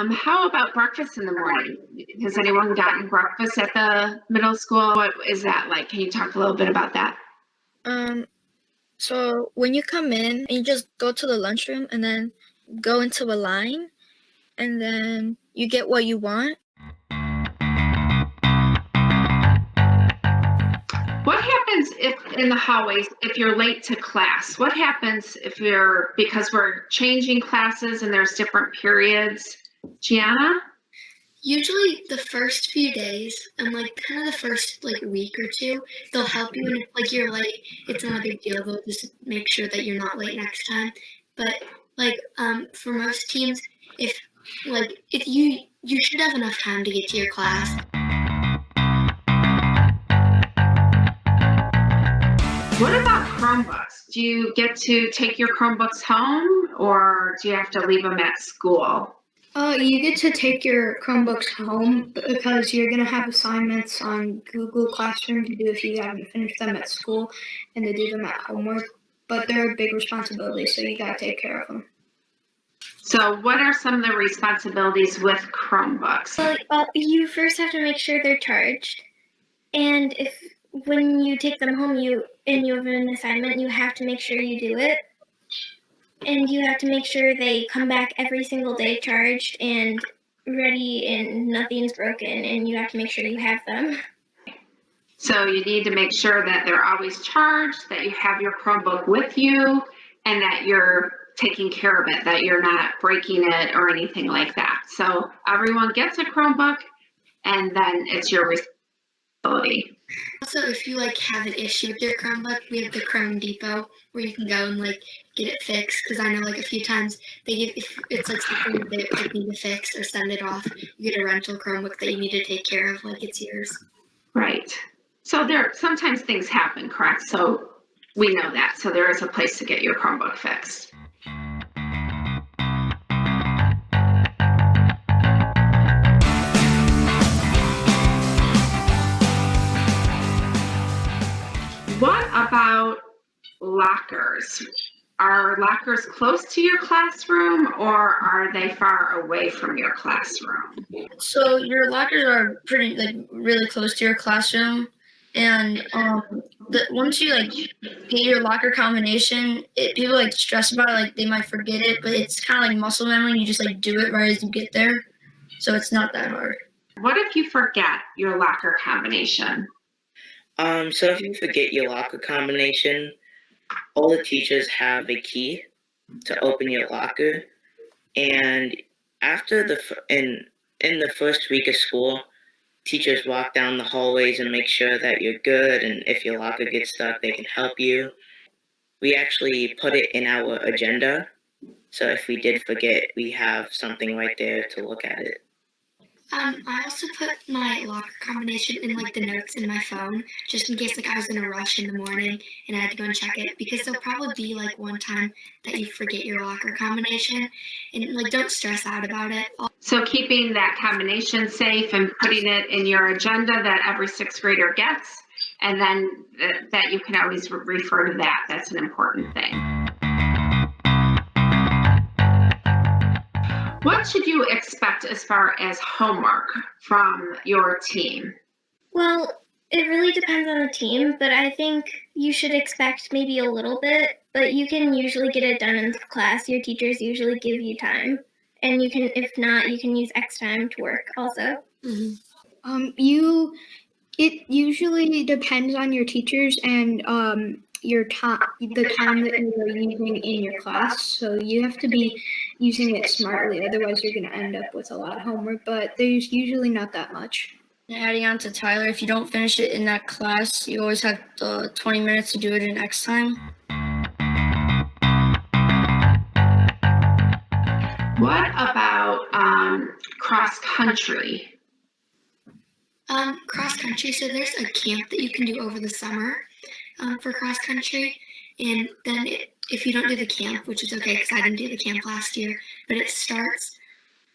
How about breakfast in the morning? Has anyone gotten breakfast at the middle school? What is that like? Can you talk a little bit about that? So when you come in, you just go to the lunchroom and then go into a line, and then you get what you want. What happens if in the hallways, if you're late to class? What happens if because we're changing classes and there's different periods? Gianna? Usually the first few days and kind of the first week or two, they'll help you. And if you're late, it's not a big deal. They'll just make sure that you're not late next time. But for most teams, if you should have enough time to get to your class. What about Chromebooks? Do you get to take your Chromebooks home or do you have to leave them at school? You get to take your Chromebooks home because you're going to have assignments on Google Classroom to do if you haven't finished them at school and to do them at homework. But they're a big responsibility, so you got to take care of them. So what are some of the responsibilities with Chromebooks? Well, you first have to make sure they're charged. And when you take them home and you have an assignment, you have to make sure you do it. And you have to make sure they come back every single day charged and ready and nothing's broken, and you have to make sure you have them. So you need to make sure that they're always charged, that you have your Chromebook with you, and that you're taking care of it, that you're not breaking it or anything like that. So everyone gets a Chromebook, and then it's your responsibility. Also, if you have an issue with your Chromebook, we have the Chrome Depot where you can go and get it fixed. Because I know a few times if it's something that they need to fix or send it off, you get a rental Chromebook that you need to take care of it's yours. Right. So sometimes things happen, correct? So we know that. So there is a place to get your Chromebook fixed. What about lockers? Are lockers close to your classroom or are they far away from your classroom? So your lockers are pretty really close to your classroom, and once you get your locker combination, people stress about it, they might forget it, but it's kind of like muscle memory. You just do it right as you get there, so it's not that hard. What if you forget your locker combination? So if you forget your locker combination, all the teachers have a key to open your locker, and after in the first week of school, teachers walk down the hallways and make sure that you're good, and if your locker gets stuck, they can help you. We actually put it in our agenda, so if we did forget, we have something right there to look at it. I also put my locker combination in the notes in my phone, just in case I was in a rush in the morning and I had to go and check it, because there'll probably be one time that you forget your locker combination, and don't stress out about it. So keeping that combination safe and putting it in your agenda that every sixth grader gets, and then that you can always refer to that. That's an important thing. What should you expect as far as homework from your team? Well, it really depends on the team, but I think you should expect maybe a little bit, but you can usually get it done in class. Your teachers usually give you time, and if not, you can use X time to work also. Mm-hmm. It usually depends on your teachers and the time that you are using in your class. So you have to be using it smartly, otherwise you're going to end up with a lot of homework, but there's usually not that much. Adding on to Tyler, if you don't finish it in that class, you always have 20 minutes to do it in X time. What about cross country? Cross country, so there's a camp that you can do over the summer for cross country, and then if you don't do the camp, which is okay because I didn't do the camp last year, but it starts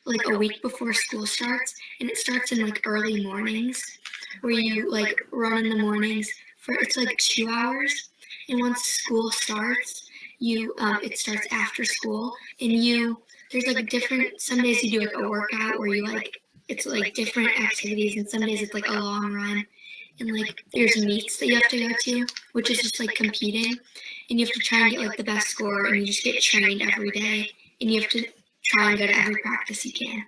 a week before school starts, and it starts in early mornings, where you run in the mornings it's 2 hours, and once school starts, it starts after school, and you there's like different, some days you do like a workout where you like, it's like different activities, and some days it's like a long run. And like there's meets that you have to go to, which is just like competing, and you have to try and get like the best score, and you just get trained every day, and you have to try and go to every practice you can.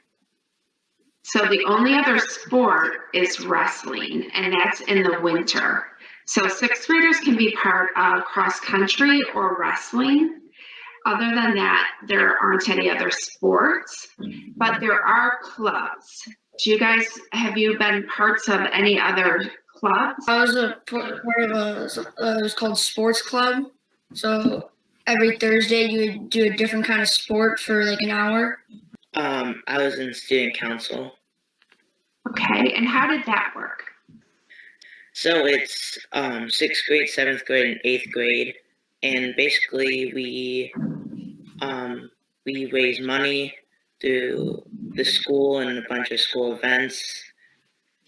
So the only other sport is wrestling, and that's in the winter. So sixth graders can be part of cross country or wrestling. Other than that, there aren't any other sports, but there are clubs. Have you been parts of any other clubs? I was a part of it was called sports club. So every Thursday you would do a different kind of sport for like an hour. I was in student council. Okay, and how did that work? So it's 6th grade, 7th grade, and 8th grade, and basically we raise money through the school and a bunch of school events,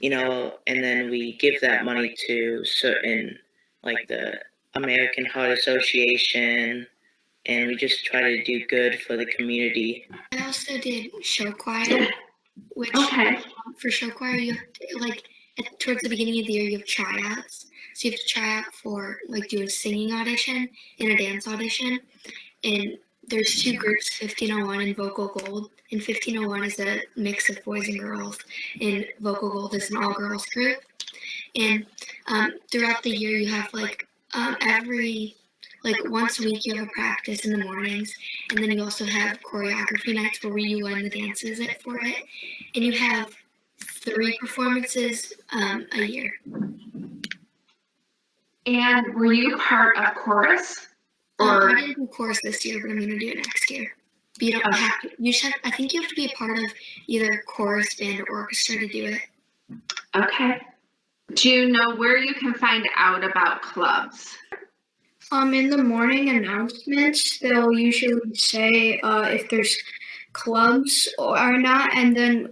and then we give that money to certain, like the American Heart Association, and we just try to do good for the community. I also did show choir, which for show choir you have to, like towards the beginning of the year you have tryouts. So you have to try out for like do a singing audition and a dance audition. And there's two groups, 1501 and Vocal Gold. And 1501 is a mix of boys and girls, and Vocal Gold is an all-girls group. And throughout the year you have like every once a week you have a practice in the mornings, and then you also have choreography nights where you learn the dances for it, and you have 3 performances a year. And were you part of chorus? I didn't do chorus this year, but I'm going to do it next year. But you don't have to. You just have. I think you have to be a part of either chorus, band, or orchestra to do it. Okay. Do you know where you can find out about clubs? In the morning announcements, they'll usually say if there's clubs or not, and then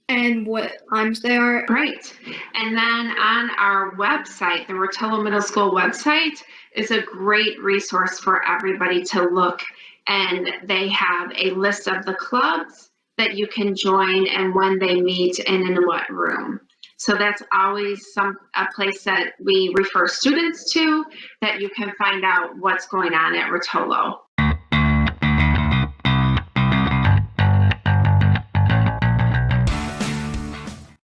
and what times they are. Great. And then on our website, the Rotolo Middle School website is a great resource for everybody to look, and they have a list of the clubs that you can join and when they meet and in what room. So that's always a place that we refer students to, that you can find out what's going on at Rotolo.